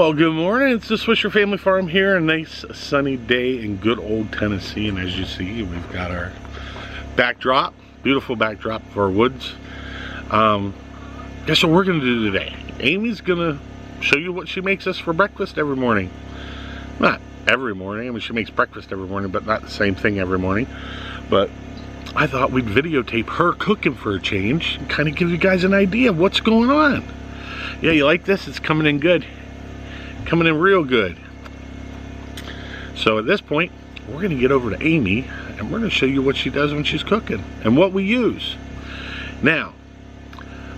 Well, good morning. It's the Swisher Family Farm here. A nice sunny day in good old Tennessee. And as you see, we've got our backdrop, beautiful backdrop for our woods. Guess what we're going to do today? Amy's going to show you what she makes us for breakfast every morning. Not every morning. I mean, she makes breakfast every morning, but not the same thing every morning. But I thought we'd videotape her cooking for a change and kind of give you guys an idea of what's going on. Yeah, you like this? It's coming in good. Coming in real good. So at this point, we're going to get over to Amy and we're going to show you what she does when she's cooking and what we use. Now,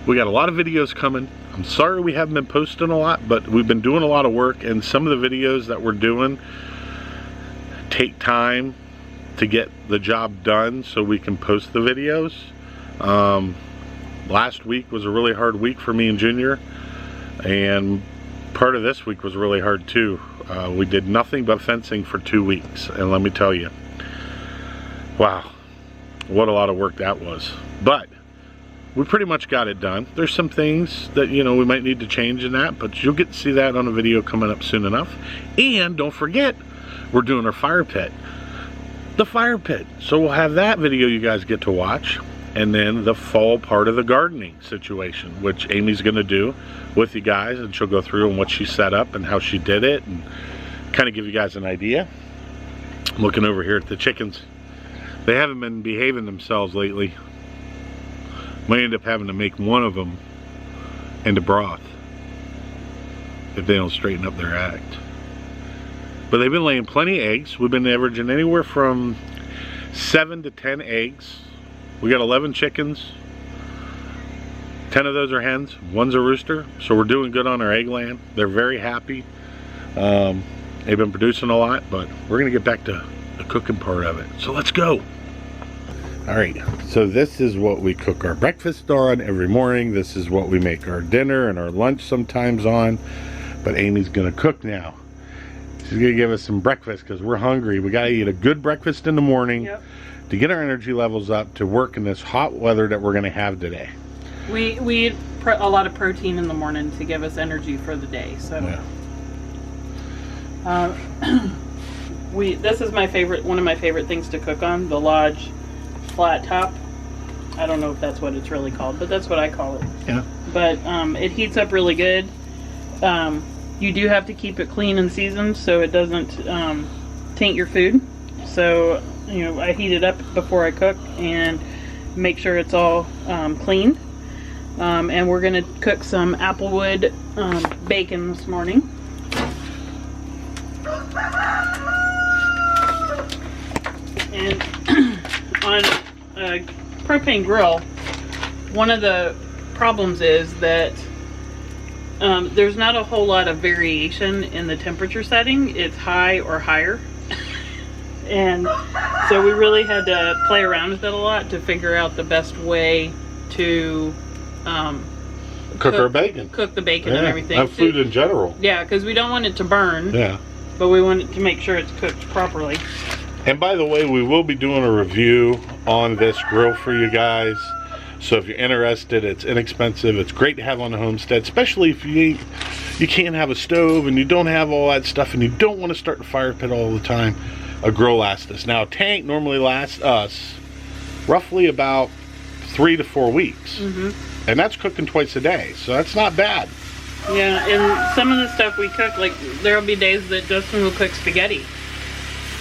we got a lot of videos coming. I'm sorry we haven't been posting a lot, but we've been doing a lot of work, and some of the videos that we're doing take time to get the job done so we can post the videos. Last week was a really hard week for me and Junior, and part of this week was really hard too. We did nothing but fencing for 2 weeks, and let me tell you, wow, what a lot of work that was. But we pretty much got it done. There's some things that, you know, we might need to change in that, but you'll get to see that on a video coming up soon enough. And don't forget, we're doing our fire pit. The fire pit. So we'll have that video you guys get to watch. And then the fall part of the gardening situation, which Amy's going to do with you guys, and she'll go through and what she set up and how she did it and kind of give you guys an idea. I'm looking over here at the chickens. They haven't been behaving themselves lately. Might end up having to make one of them into broth if they don't straighten up their act. But they've been laying plenty of eggs. We've been averaging anywhere from 7 to 10 eggs. We got 11 chickens. 10 of those are hens. One's a rooster. So we're doing good on our egg land. They're very happy. They've been producing a lot, but we're going to get back to the cooking part of it. So let's go. Alright, so this is what we cook our breakfast on every morning. This is what we make our dinner and our lunch sometimes on. But Amy's going to cook now. She's going to give us some breakfast because we're hungry. We got to eat a good breakfast in the morning to get our energy levels up to work in this hot weather that we're going to have today. We eat a lot of protein in the morning to give us energy for the day. So this is my favorite, one of my favorite things to cook on, the Lodge flat top. I don't know if that's what it's really called, but that's what I call it. Yeah. But it heats up really good. You do have to keep it clean and seasoned so it doesn't taint your food. So, you know, I heat it up before I cook and make sure it's all cleaned. And we're going to cook some applewood bacon this morning. And on a propane grill, one of the problems is that there's not a whole lot of variation in the temperature setting. It's high or higher. And so we really had to play around with it a lot to figure out the best way to cook our bacon. Cook the bacon and everything. And food in general. Yeah, because we don't want it to burn. Yeah. But we want it to make sure it's cooked properly. And by the way, we will be doing a review on this grill for you guys. So if you're interested, it's inexpensive. It's great to have on the homestead, especially if you can't have a stove and you don't have all that stuff and you don't want to start the fire pit all the time. A grill lasts us. Now, a tank normally lasts us roughly about 3 to 4 weeks. And that's cooking twice a day, so that's not bad. Yeah, and some of the stuff we cook, like there'll be days that Justin will cook spaghetti.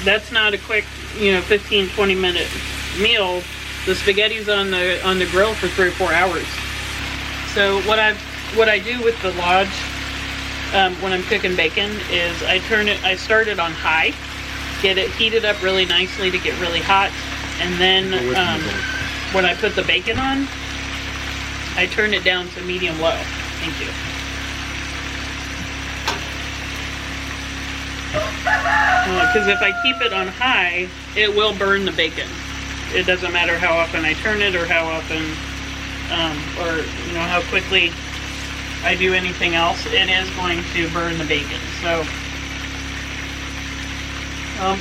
That's not a quick, you know, 15-20 minute meal. The spaghetti's on the grill for 3 or 4 hours. So what I do with the Lodge when I'm cooking bacon is I start it on high, get it heated up really nicely to get really hot, and then when I put the bacon on, I turn it down to medium low. Thank you. Because if I keep it on high, it will burn the bacon. It doesn't matter how often I turn it or how often, or you know, how quickly I do anything else. It is going to burn the bacon. So,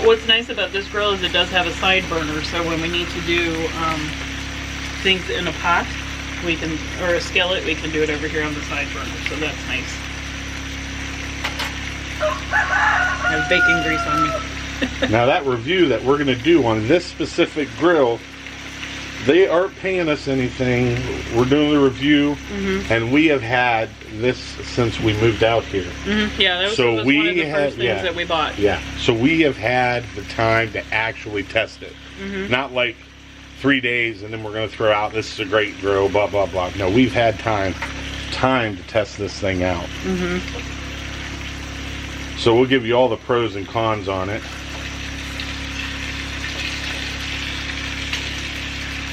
what's nice about this grill is it does have a side burner. So when we need to do things in a pot, we can, or a skillet, we can do it over here on the side burner. So that's nice. have bacon grease on me. Now that review that we're going to do on this specific grill, they aren't paying us anything. We're doing the review, and we have had this since we moved out here. Yeah, that was, so was we one of the have, first things that we bought. Yeah, so we have had the time to actually test it. Not like 3 days and then we're going to throw out, this is a great grill, blah, blah, blah. No, we've had time to test this thing out. So we'll give you all the pros and cons on it.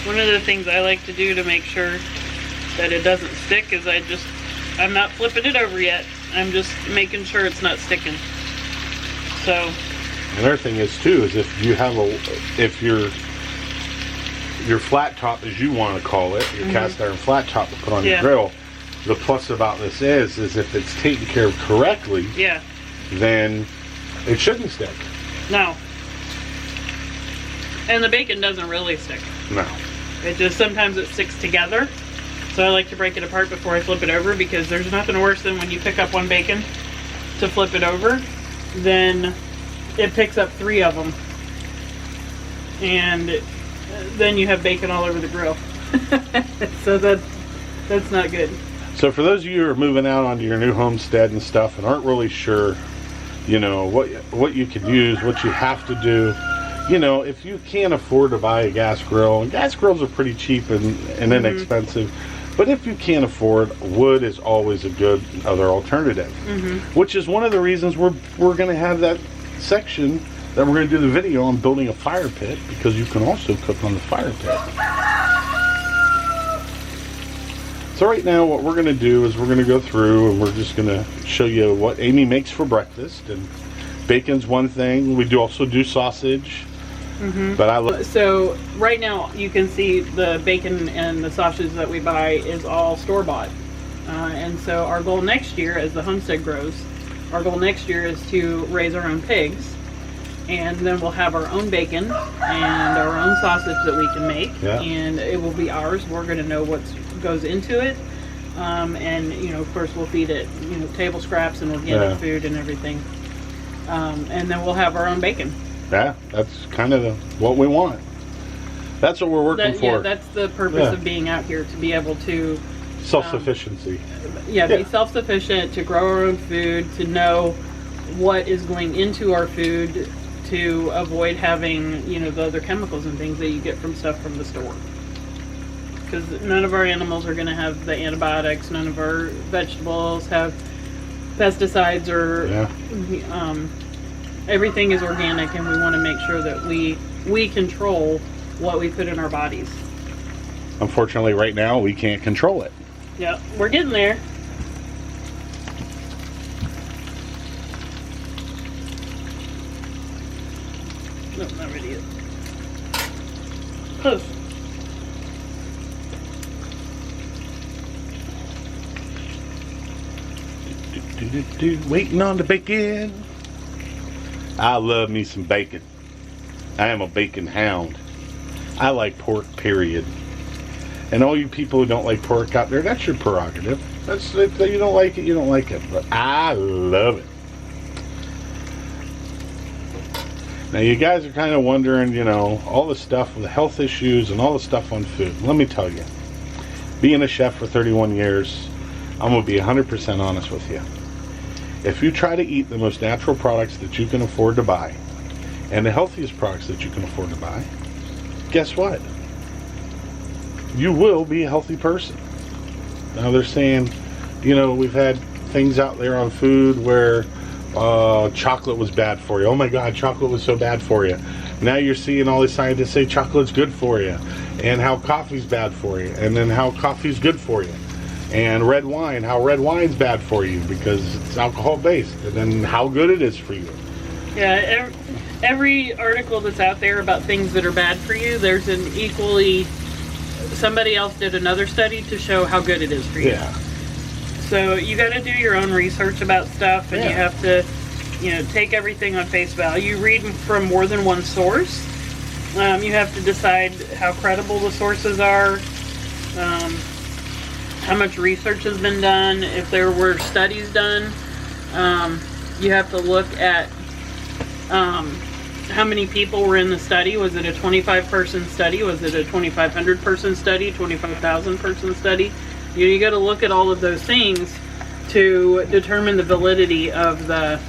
One of the things I like to do to make sure that it doesn't stick is I'm not flipping it over yet. I'm just making sure it's not sticking. So. Another thing is too, is if you have if your flat top, as you want to call it, your cast iron flat top to put on your grill, the plus about this is if it's taken care of correctly, then it shouldn't stick. No. And the bacon doesn't really stick. No. It just, sometimes it sticks together. So I like to break it apart before I flip it over, because there's nothing worse than when you pick up one bacon to flip it over, then it picks up 3 of them. And then you have bacon all over the grill. So that's not good. So for those of you who are moving out onto your new homestead and stuff and aren't really sure, you know, what you could use, what you have to do, you know, if you can't afford to buy a gas grill, and gas grills are pretty cheap and inexpensive, but if you can't afford, wood is always a good other alternative. Which is one of the reasons we're going to have that section that we're going to do the video on building a fire pit, because you can also cook on the fire pit. So right now what we're going to do is we're going to go through and we're just going to show you what Amy makes for breakfast. And bacon's one thing. We also do sausage. But I love. So right now you can see the bacon and the sausage that we buy is all store-bought. And so our goal next year, as the homestead grows, our goal next year is to raise our own pigs. And then we'll have our own bacon and our own sausage that we can make. And it will be ours. We're going to know what goes into it. And, you know, of course, we'll feed it, you know, table scraps and organic food and everything. And then we'll have our own bacon. Yeah, that's kind of what we want. That's what we're working for. Yeah, that's the purpose of being out here, to be able to... Self-sufficiency. Be self-sufficient, to grow our own food, to know what is going into our food, to avoid having, you know, the other chemicals and things that you get from stuff from the store. Because none of our animals are going to have the antibiotics, none of our vegetables have pesticides, or everything is organic, and we want to make sure that we control what we put in our bodies. Unfortunately, right now, we can't control it. Yeah, we're getting there. No, not ready yet. Close. Waiting on the bacon. I love me some bacon. I am a bacon hound. I like pork, period. And all you people who don't like pork out there, that's your prerogative. That's, if you don't like it, you don't like it. But I love it. Now you guys are kind of wondering, you know, all the stuff with the health issues and all the stuff on food. Let me tell you, being a chef for 31 years, I'm going to be 100% honest with you. If you try to eat the most natural products that you can afford to buy, and the healthiest products that you can afford to buy, guess what? You will be a healthy person. Now they're saying, you know, we've had things out there on food where chocolate was bad for you. Oh my God, chocolate was so bad for you. Now you're seeing all these scientists say chocolate's good for you, and how coffee's bad for you, and then how coffee's good for you. And red wine, how red wine's bad for you because it's alcohol based, and then how good it is for you. Yeah, every article that's out there about things that are bad for you, there's an equally, somebody else did another study to show how good it is for you. Yeah. So you got to do your own research about stuff, and you have to, you know, take everything on face value. Read from more than one source. You have to decide how credible the sources are. How much research has been done, if there were studies done. You have to look at How many people were in the study? Was it a 25-person study? Was it a 2,500-person study? 25,000-person study? You got to look at all of those things to determine the validity of the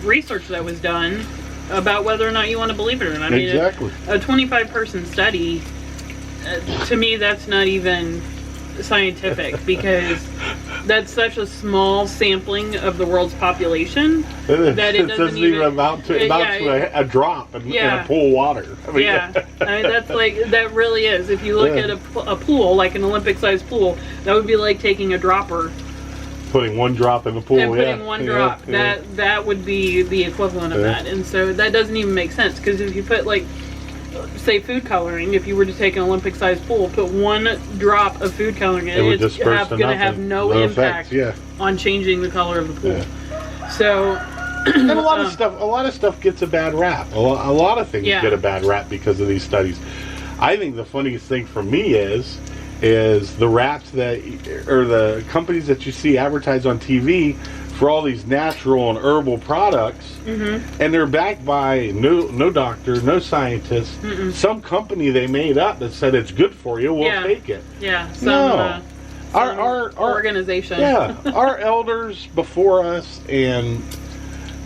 research that was done about whether or not you want to believe it or not. I mean, exactly. A 25-person study, to me, that's not even scientific because that's such a small sampling of the world's population that it doesn't even amount to a drop in a pool of water. I mean, I mean, that's like, that really is. If you look at a pool, like an Olympic-sized pool, that would be like taking a dropper. Putting one drop in the pool, and putting one drop. That would be the equivalent of that. And so that doesn't even make sense because if you put, like, say food coloring, if you were to take an Olympic-sized pool, put one drop of food coloring in it, it's going to have no impact on changing the color of the pool. So, and a lot of stuff gets a bad rap. A lot of things get a bad rap because of these studies. I think the funniest thing for me is the raps that, or the companies that you see advertised on TV for all these natural and herbal products, and they're backed by no doctor, no scientist, some company they made up that said it's good for you. We'll take it. Some our organization. Our elders before us, and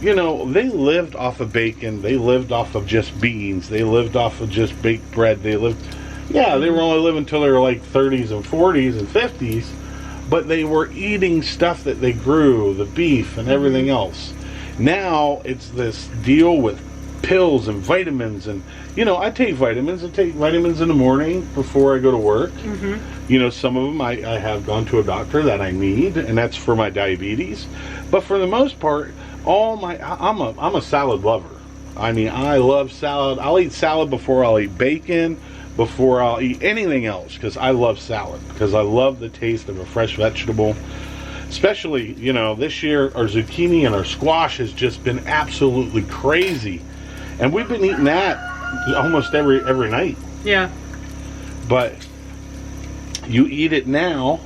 you know, they lived off of bacon. They lived off of just beans. They lived off of just baked bread. They lived. They were only living until they were like 30s and 40s and 50s, but they were eating stuff that they grew, the beef and everything else. Now it's this deal with pills and vitamins, and you know, I take vitamins. I take vitamins in the morning before I go to work. You know, some of them I have gone to a doctor that I need, and that's for my diabetes. But for the most part, I'm a salad lover. I mean, I love salad. I'll eat salad before I'll eat bacon, before I'll eat anything else, because I love salad, because I love the taste of a fresh vegetable. Especially, you know, this year our zucchini and our squash has just been absolutely crazy, and we've been eating that almost every night. But you eat it now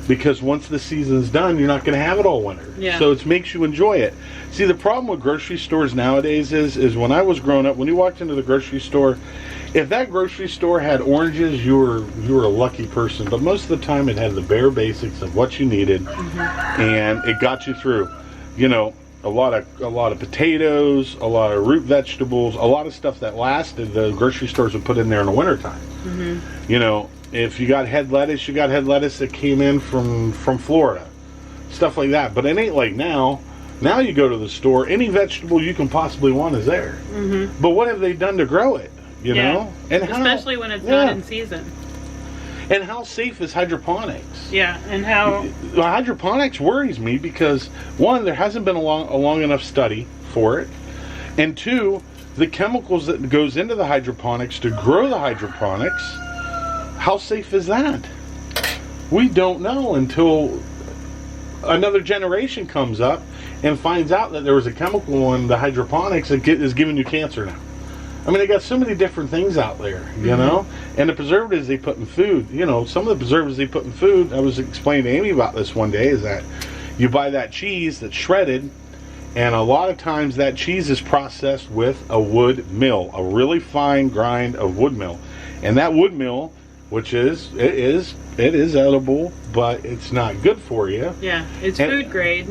because once the season's done, you're not going to have it all winter. So it makes you enjoy it. See, the problem with grocery stores nowadays is when I was growing up, when you walked into the grocery store, if that grocery store had oranges, you were a lucky person. But most of the time, it had the bare basics of what you needed, and it got you through. You know, a lot of potatoes, a lot of root vegetables, a lot of stuff that lasted. The grocery stores would put in there in the wintertime. You know, if you got head lettuce, you got head lettuce that came in from Florida, stuff like that. But it ain't like now. Now you go to the store, any vegetable you can possibly want is there. But what have they done to grow it? You know, and especially when it's not in season. And how safe is hydroponics? And how hydroponics worries me because one, there hasn't been a long enough study for it, and two, the chemicals that goes into the hydroponics to grow the hydroponics, how safe is that? We don't know until another generation comes up and finds out that there was a chemical in the hydroponics that is giving you cancer now. I mean, they got so many different things out there, you know? And the preservatives they put in food, you know, some of the preservatives they put in food, I was explaining to Amy about this one day, is that you buy that cheese that's shredded, and a lot of times that cheese is processed with a wood mill, a really fine grind of wood mill. And that wood mill, which is edible, but it's not good for you. It's food grade.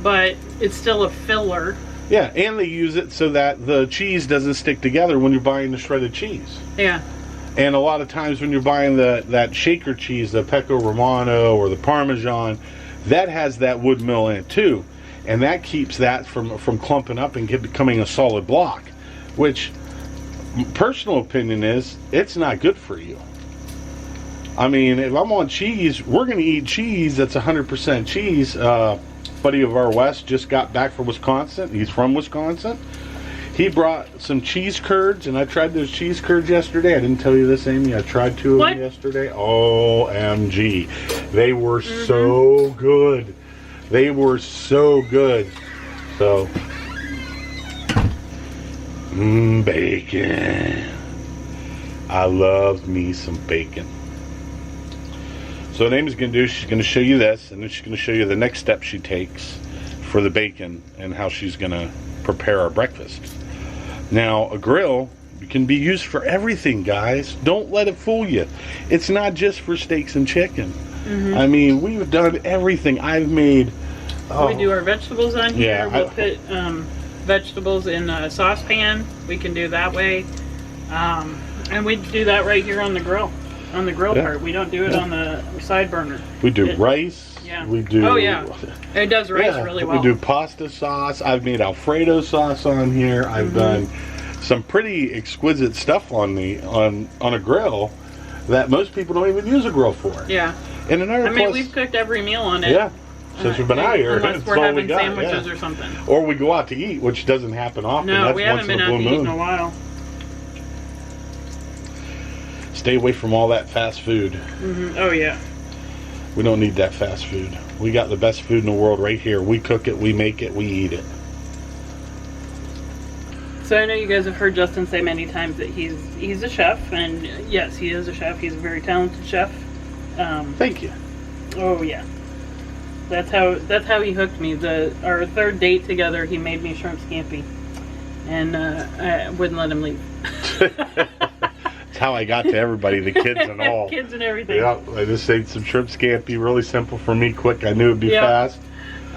But it's still a filler. And they use it so that the cheese doesn't stick together when you're buying the shredded cheese. And a lot of times when you're buying that shaker cheese, the Pecco Romano or the Parmesan, that has that wood mill in it too. And that keeps that from clumping up and becoming a solid block, which personal opinion is it's not good for you. I mean, if I'm on cheese, we're going to eat cheese that's 100% cheese. Buddy of our West just got back from Wisconsin. He's from Wisconsin. He brought some cheese curds, and I tried those cheese curds yesterday. I didn't tell you this, Amy. I tried two of them yesterday. OMG. They were so good. They were so good. So, bacon. I love me some bacon. So what Amy's going to do, she's going to show you this, and then she's going to show you the next step she takes for the bacon and how she's gonna prepare our breakfast. Now, a grill can be used for everything, guys. Don't let it fool you. It's not just for steaks and chicken. I mean, we've done everything. I've made... We do our vegetables on here. Yeah, We'll put vegetables in a saucepan. We can do that way. And we do that right here on the grill. On the grill part. We don't do it on the side burner. We do rice. Yeah. We do... Oh, yeah. It does rice really well. We do pasta sauce. I've made Alfredo sauce on here. I've done some pretty exquisite stuff on a grill that most people don't even use a grill for. Yeah. And another we've cooked every meal on it. Yeah. Since we've been out here, unless it's we're all having we got. sandwiches or something. Or we go out to eat, which doesn't happen often. No, That's we once haven't been in a out blue to eat moon. in a while. Stay away from all that fast food. Oh, yeah. We don't need that fast food. We got the best food in the world right here. We cook it, we make it, we eat it. So I know you guys have heard Justin say many times that he's a chef, and yes, he is a chef. He's a very talented chef. Thank you. Oh yeah, that's how he hooked me. Our third date together, he made me shrimp scampi, and I wouldn't let him leave. That's how I got to everybody, the kids and all. Kids and everything. Yeah, I just ate some shrimp scampi, really simple for me, quick. I knew it'd be fast.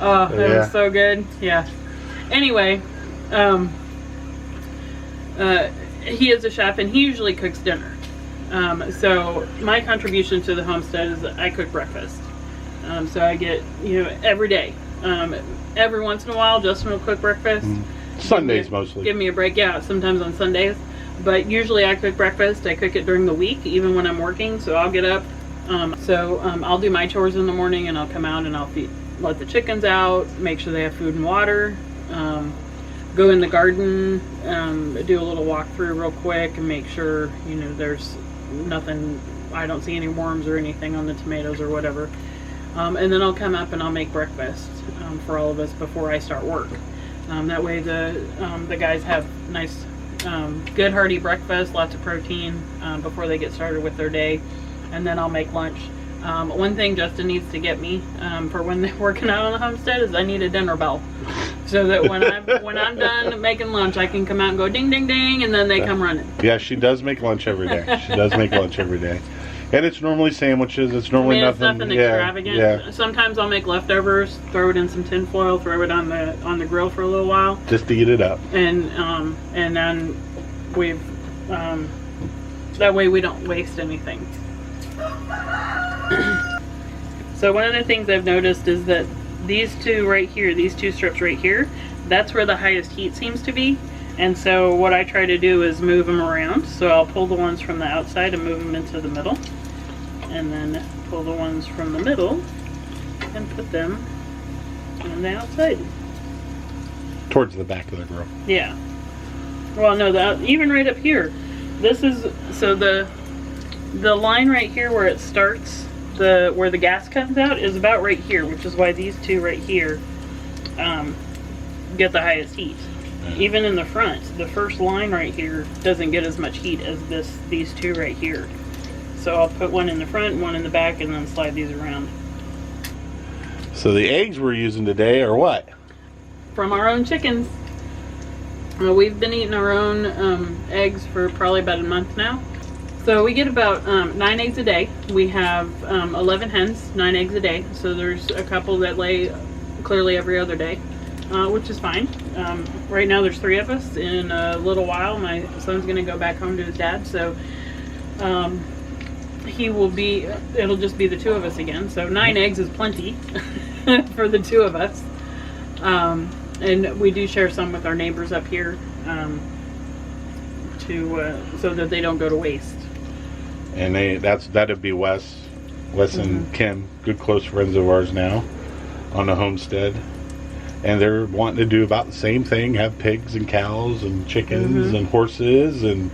Oh, that was so good. Yeah. Anyway, he is a chef, and he usually cooks dinner. So my contribution to the homestead is that I cook breakfast. So I get, every day. Every once in a while, Justin will cook breakfast. Sundays mostly. Give me a break, yeah, sometimes on Sundays. But usually I cook breakfast. I cook it during the week, even when I'm working. So I'll get up. I'll do my chores in the morning, and I'll come out and I'll let the chickens out, make sure they have food and water. Go in the garden, do a little walkthrough real quick and make sure, there's nothing, I don't see any worms or anything on the tomatoes or whatever. And then I'll come up and I'll make breakfast for all of us before I start work. That way the guys have nice, good hearty breakfast, lots of protein before they get started with their day. And then I'll make lunch. One thing Justin needs to get me for when they're working out on the homestead is I need a dinner bell, so that when I'm done making lunch, I can come out and go ding ding ding, and then they come running. Yeah, she does make lunch every day. She does make lunch every day, and it's normally sandwiches. It's normally it's nothing extravagant. Yeah. Sometimes I'll make leftovers, throw it in some tin foil, throw it on the grill for a little while, just to eat it up. And then we've that way we don't waste anything. So one of the things I've noticed is that these two right here, these two strips right here, that's where the highest heat seems to be. And so what I try to do is move them around. So I'll pull the ones from the outside and move them into the middle. And then pull the ones from the middle and put them on the outside. Towards the back of the grill. Yeah. Well, no, even right up here. This is, so the line right here where it starts, where the gas comes out is about right here, which is why these two right here get the highest heat. Even in the front, the first line right here doesn't get as much heat as these two right here. So I'll put one in the front, one in the back, and then slide these around. So the eggs we're using today are what? From our own chickens. We've been eating our own eggs for probably about a month now. So we get about 9 eggs a day. We have 11 hens, 9 eggs a day. So there's a couple that lay clearly every other day, which is fine. Right now there's 3 of us. In a little while, my son's gonna go back home to his dad. So it'll just be the 2 of us again. So 9 eggs is plenty for the 2 of us. And we do share some with our neighbors up here so that they don't go to waste. And that'd be Wes and Kim, good close friends of ours now on the homestead. And they're wanting to do about the same thing, have pigs and cows and chickens and horses, and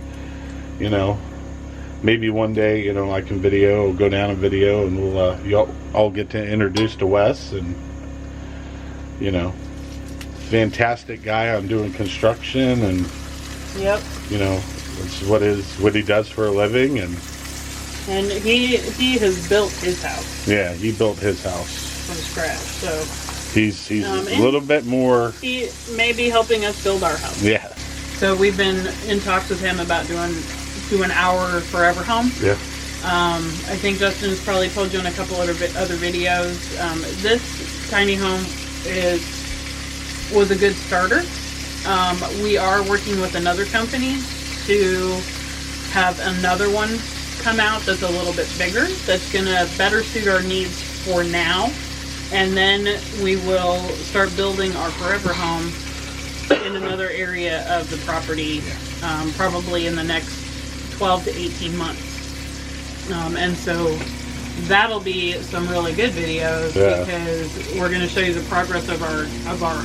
maybe one day, I can go down and video, and we'll y'all all get to introduce to Wes, and fantastic guy on doing construction, and it's what he does for a living, and he has built his house. Yeah, he built his house from scratch. So He's a little bit more. He may be helping us build our house. Yeah. So we've been in talks with him about doing our forever home. Yeah. I think Justin has probably told you in a couple other videos. This tiny home was a good starter. We are working with another company to have another one come out that's a little bit bigger, that's going to better suit our needs for now. And then we will start building our forever home in another area of the property, probably in the next 12 to 18 months. And so that'll be some really good videos because we're going to show you the progress of our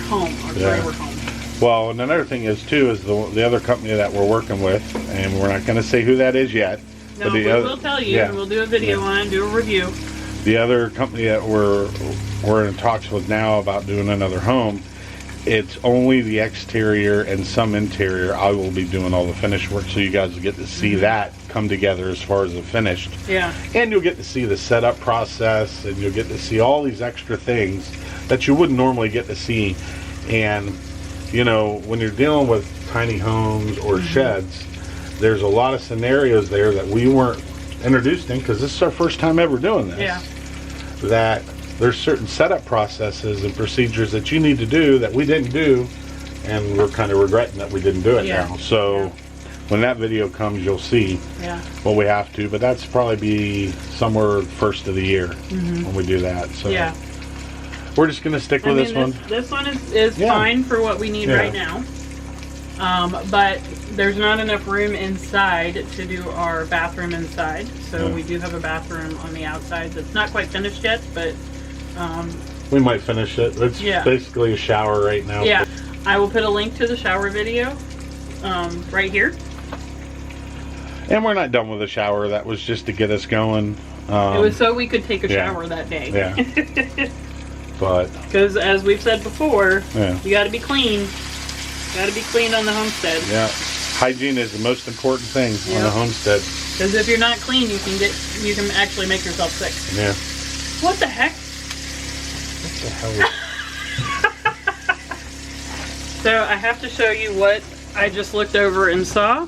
home, our forever home. Well, and another thing is too is the other company that we're working with, and we're not going to say who that is yet. No, but we will tell you, and we'll do a video on it, do a review. The other company that we're in talks with now about doing another home, it's only the exterior and some interior. I will be doing all the finished work, so you guys will get to see that come together as far as the finished. Yeah. And you'll get to see the setup process, and you'll get to see all these extra things that you wouldn't normally get to see. And you know, when you're dealing with tiny homes or sheds, there's a lot of scenarios there that we weren't introduced in because this is our first time ever doing this. Yeah. That there's certain setup processes and procedures that you need to do that we didn't do, and we're kind of regretting that we didn't do it now. So when that video comes, you'll see what we have to, but that's probably be somewhere first of the year when we do that. So we're just going to stick with this one. This one is fine for what we need right now. But there's not enough room inside to do our bathroom inside. So we do have a bathroom on the outside that's not quite finished yet, but we might finish it. It's basically a shower right now. Yeah. I will put a link to the shower video right here. And we're not done with the shower. That was just to get us going. It was so we could take a shower that day. Yeah. But because as we've said before, you got to be clean. Got to be clean on the homestead. Yeah. Hygiene is the most important thing on the homestead. Because if you're not clean, you can actually make yourself sick. Yeah. What the heck? What the hell? So I have to show you what I just looked over and saw.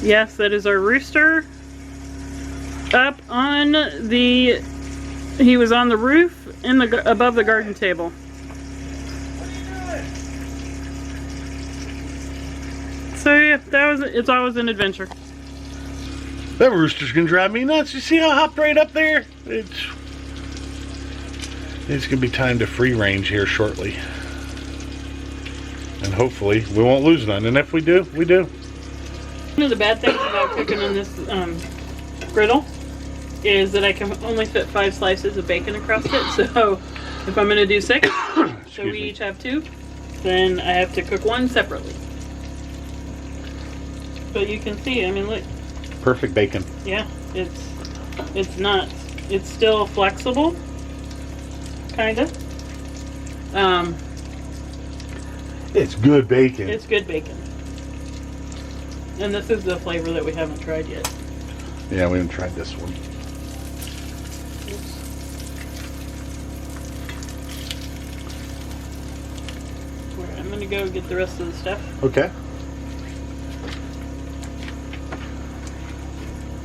Yes, that is our rooster. Up on the, he was on the roof above the garden table. So yeah, it's always an adventure. That rooster's gonna drive me nuts. You see how I hopped right up there? It's gonna be time to free range here shortly. And hopefully we won't lose none. And if we do, we do. One of the bad things about cooking on this griddle is that I can only fit 5 slices of bacon across it. So if I'm going to do 6, so we each have 2, then I have to cook one separately. But you can see, I mean, look. Perfect bacon. Yeah, it's not. It's still flexible, kind of. It's good bacon. It's good bacon. And this is the flavor that we haven't tried yet. Yeah, we haven't tried this one. I'm gonna go get the rest of the stuff. Okay.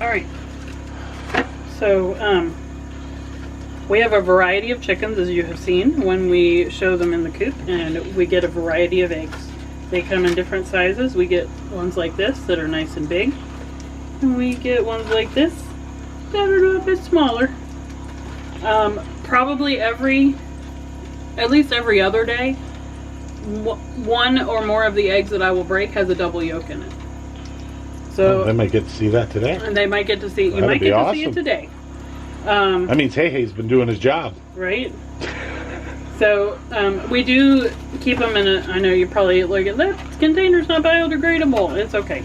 Alright. So, we have a variety of chickens, as you have seen, when we show them in the coop, and we get a variety of eggs. They come in different sizes. We get ones like this that are nice and big, and we get ones like this that are a little bit smaller. Probably at least every other day, one or more of the eggs that I will break has a double yolk in it. So they might get to see that today. And they might get to see. You might get to see it today. That means Hey-Hey's been doing his job, right? So we do keep them in a. I know you're probably looking. That container's not biodegradable. It's okay.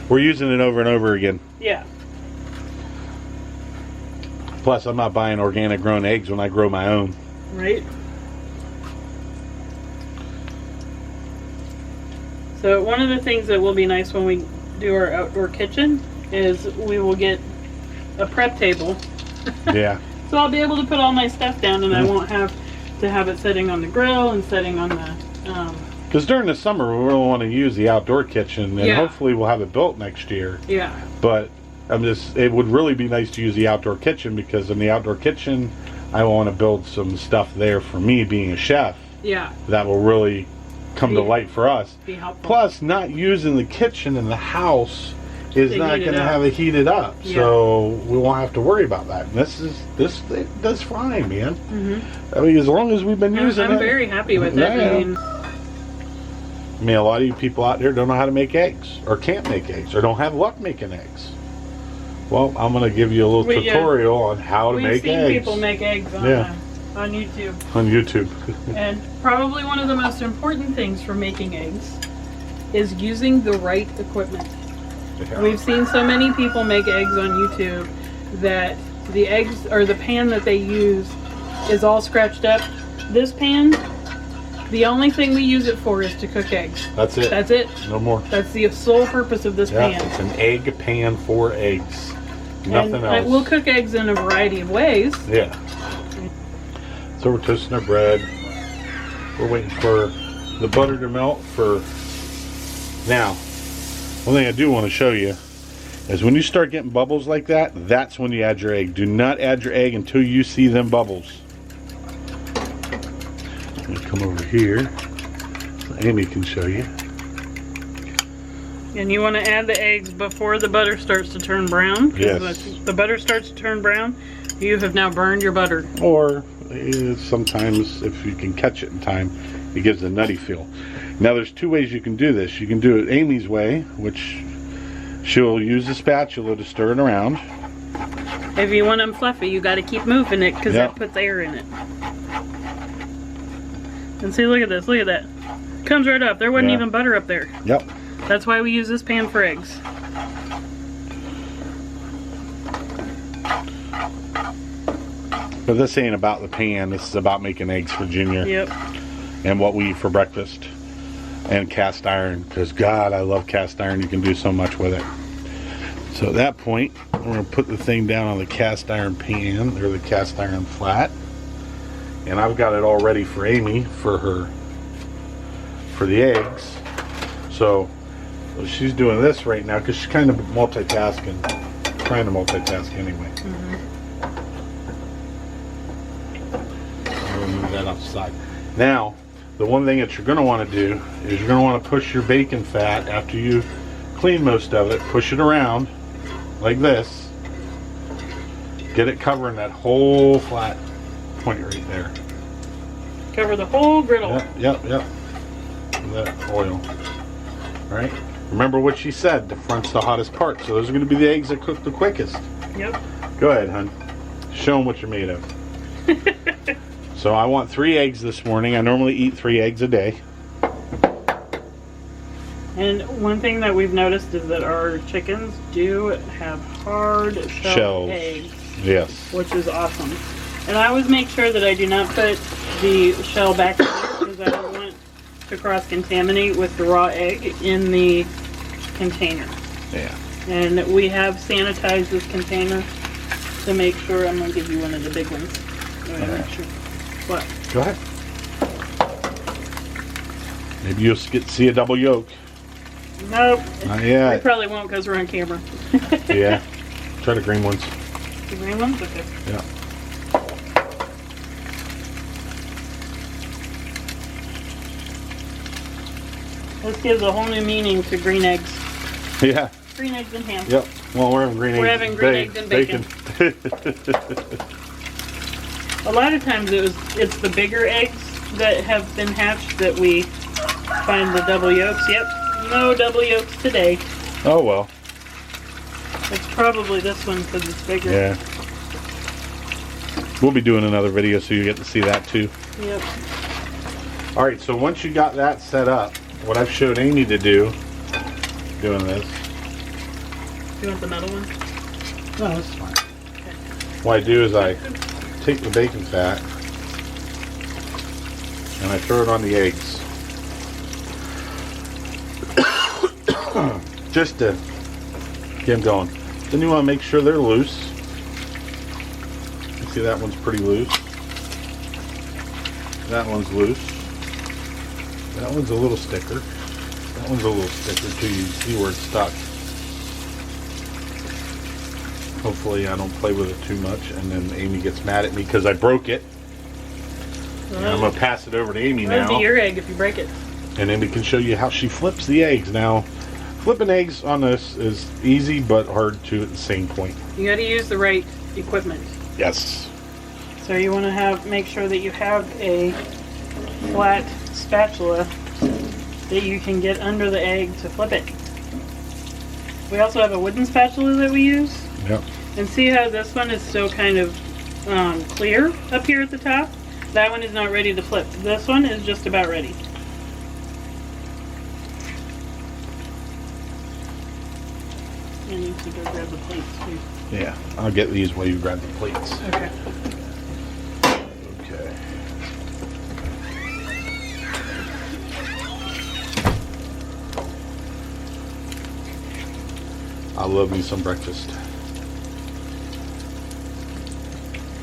We're using it over and over again. Yeah. Plus, I'm not buying organic grown eggs when I grow my own. Right. So one of the things that will be nice when we do our outdoor kitchen is we will get a prep table Yeah. So I'll be able to put all my stuff down, and I won't have to have it sitting on the grill and sitting on the. Because during the summer, we really want to use the outdoor kitchen, and Yeah. hopefully we'll have it built next year. Yeah. But it would really be nice to use the outdoor kitchen, because in the outdoor kitchen, I want to build some stuff there for me being a chef. Yeah. That will really come to light for us. Be helpful. Plus, not using the kitchen in the house is To not heat it going to up. have it heated up, Yeah. so we won't have to worry about that. And it does fine, man. I mean, as long as we've been using it. I'm very happy with it. Yeah. I I mean, a lot of you people out there don't know how to make eggs, or can't make eggs, or don't have luck making eggs. Well, I'm going to give you a little tutorial on how to we've make seen eggs. people make eggs on, on YouTube. On YouTube. And probably one of the most important things for making eggs is using the right equipment. Yeah. We've seen so many people make eggs on YouTube that the eggs, or the pan that they use, is all scratched up. This pan, the only thing we use it for is to cook eggs. That's it. That's it. No more. That's the sole purpose of this pan. It's an egg pan for eggs. Nothing And else. we'll cook eggs in a variety of ways. Yeah. So we're toasting our bread. We're waiting for the butter to melt for now. One thing I do want to show you is when you start getting bubbles like that, that's when you add your egg. Do not add your egg until you see them bubbles. Let me come over here so Amy can show you. And you want to add the eggs before the butter starts to turn brown. Yes. If the butter starts to turn brown, you have now burned your butter. Or sometimes, if you can catch it in time, it gives a nutty feel. Now, there's two ways you can do this. You can do it Amy's way, which she'll use the spatula to stir it around. If you want them fluffy, you got to keep moving it because Yep. that puts air in it. And see, look at this. Look at that. Comes right up. There wasn't Yeah. even butter up there. Yep. That's why we use this pan for eggs. But this ain't about the pan. This is about making eggs for Junior. Yep. And what we eat for breakfast. And cast iron. Because, God, I love cast iron. You can do so much with it. So at that point, we're going to put the thing down on the cast iron pan, or the cast iron flat. And I've got it all ready for Amy for the eggs. So she's doing this right now because she's kind of multitasking. Trying to multitask anyway. We'll move that outside. Now, the one thing that you're going to want to do is you're going to want to push your bacon fat after you clean most of it. Push it around like this. Get it covering that whole flat point right there. Cover the whole griddle. Yep. With that oil. Alright. Remember what she said, the front's the hottest part. So those are going to be the eggs that cook the quickest. Yep. Go ahead, hon. Show them what you're made of. So I want 3 eggs this morning. I normally eat 3 eggs a day. And one thing that we've noticed is that our chickens do have hard shell eggs. Yes. Which is awesome. And I always make sure that I do not put the shell back in there because I don't want to cross-contaminate with the raw egg in the container. Yeah. And we have sanitized this container to make sure. I'm going to give you one of the big ones. Make sure. What? Go ahead. Maybe you'll see a double yolk. Nope. Not We yet. probably won't because we're on camera. Yeah. Try the green ones. The green ones? Okay. Yeah. This gives a whole new meaning to green eggs. Yeah. Green eggs and ham. Yep. Well, we're having green eggs. We're having green eggs and bacon. A lot of times it's the bigger eggs that have been hatched that we find the double yolks. Yep. No double yolks today. Oh, well. It's probably this one because it's bigger. Yeah. We'll be doing another video so you get to see that too. Yep. Alright, so once you got that set up, what I've showed Amy to do, doing this. You want the metal one? No, that's fine. Okay. What I do is I take the bacon fat and I throw it on the eggs. Just to get them going. Then you want to make sure they're loose. See, that one's pretty loose. That one's loose. That one's a little sticker. That one's a little sticker too. You see where it's stuck. Hopefully I don't play with it too much and then Amy gets mad at me because I broke it. And I'm going to pass it over to Amy now. It'll be your egg if you break it. And Amy can show you how she flips the eggs. Now, flipping eggs on this is easy but hard too at the same point. You got to use the right equipment. Yes. So you want to make sure that you have a flat spatula that you can get under the egg to flip it. We also have a wooden spatula that we use. Yep. And see how this one is still kind of clear up here at the top? That one is not ready to flip. This one is just about ready. I need to go grab the plates too. Yeah, I'll get these while you grab the plates. Okay. Okay. I love me some breakfast.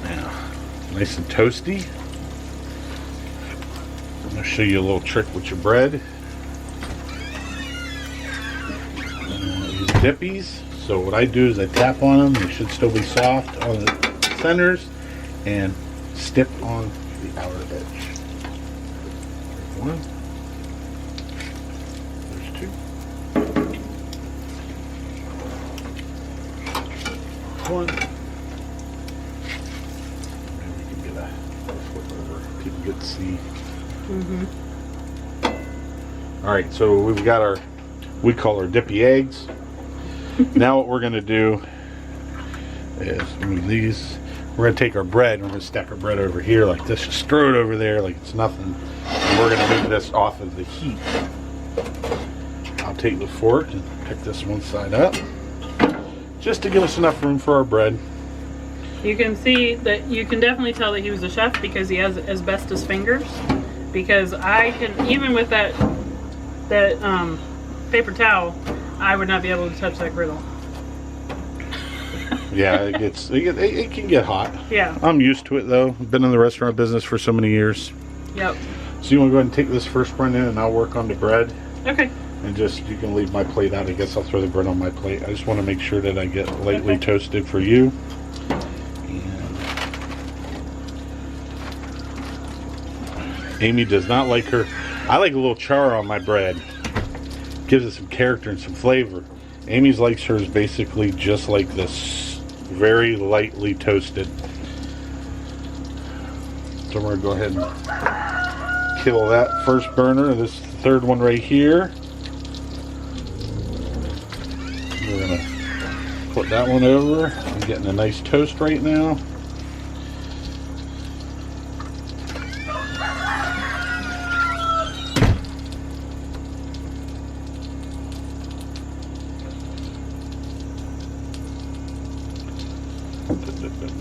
Now, nice and toasty. I'm going to show you a little trick with your bread. Use dippies. So what I do is I tap on them. They should still be soft on the centers and stip on the outer edge. There's one. There's two. One. Maybe we can get a flip over. People get to see. All right, so we've got our, we call our dippy eggs. Now what we're going to do is move these. We're going to take our bread and we're going to stack our bread over here like this. Just throw it over there like it's nothing. And we're going to move this off of the heat. I'll take the fork and pick this one side up just to give us enough room for our bread. You can see that, you can definitely tell that he was a chef because he has asbestos fingers. Because I can, even with that paper towel, I would not be able to touch that griddle. Yeah, it can get hot. Yeah. I'm used to it though. I've been in the restaurant business for so many years. Yep. So you want to go ahead and take this first one in and I'll work on the bread. Okay. And just, you can leave my plate out. I guess I'll throw the bread on my plate. I just want to make sure that I get lightly toasted for you. And Amy does not like her. I like a little char on my bread. Gives it some character and some flavor. Amy's likes hers basically just like this, very lightly toasted. So we're gonna go ahead and kill that first burner. This third one right here. We're gonna put that one over. I'm getting a nice toast right now.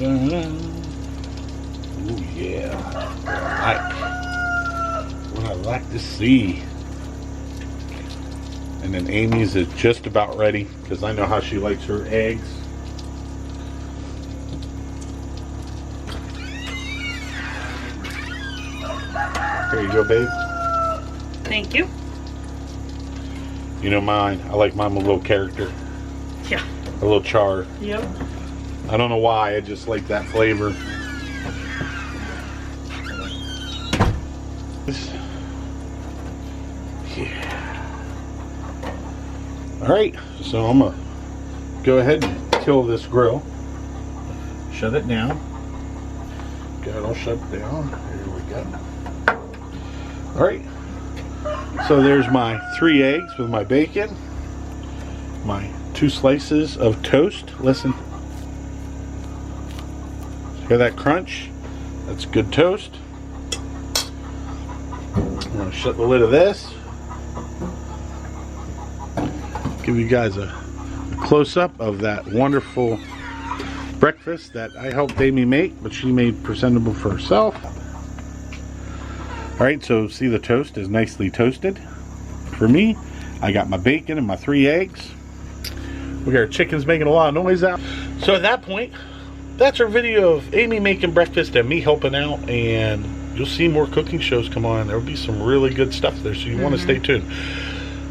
Oh yeah, what I like to see. And then Amy's is just about ready because I know how she likes her eggs. There you go, babe. Thank you. You know mine. I like mine with a little character. Yeah. A little char. Yep. I don't know why, I just like that flavor. Yeah. Alright, so I'm gonna go ahead and kill this grill. Shut it down. Got it all shut down. Here we go. Alright. So there's my 3 eggs with my bacon. My 2 slices of toast. Listen. Hear that crunch? That's good toast. I'm going to shut the lid of this. Give you guys a close-up of that wonderful breakfast that I helped Amy make, but she made presentable for herself. Alright, so see, the toast is nicely toasted. For me, I got my bacon and my 3 eggs. We got our chickens making a lot of noise out. So at that point, that's our video of Amy making breakfast and me helping out, and you'll see more cooking shows come on. There'll be some really good stuff there, so you want to stay tuned.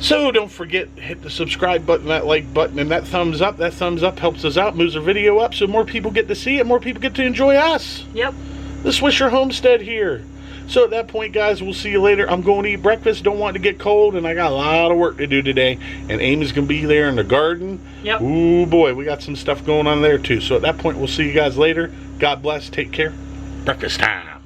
So don't forget, hit the subscribe button, that like button, and that thumbs up. That thumbs up helps us out, moves our video up, so more people get to see it, more people get to enjoy us. Yep. The Swisher Homestead here. So at that point, guys, we'll see you later. I'm going to eat breakfast. Don't want it to get cold, and I got a lot of work to do today. And Amy's going to be there in the garden. Yep. Ooh, boy, we got some stuff going on there, too. So at that point, we'll see you guys later. God bless. Take care. Breakfast time.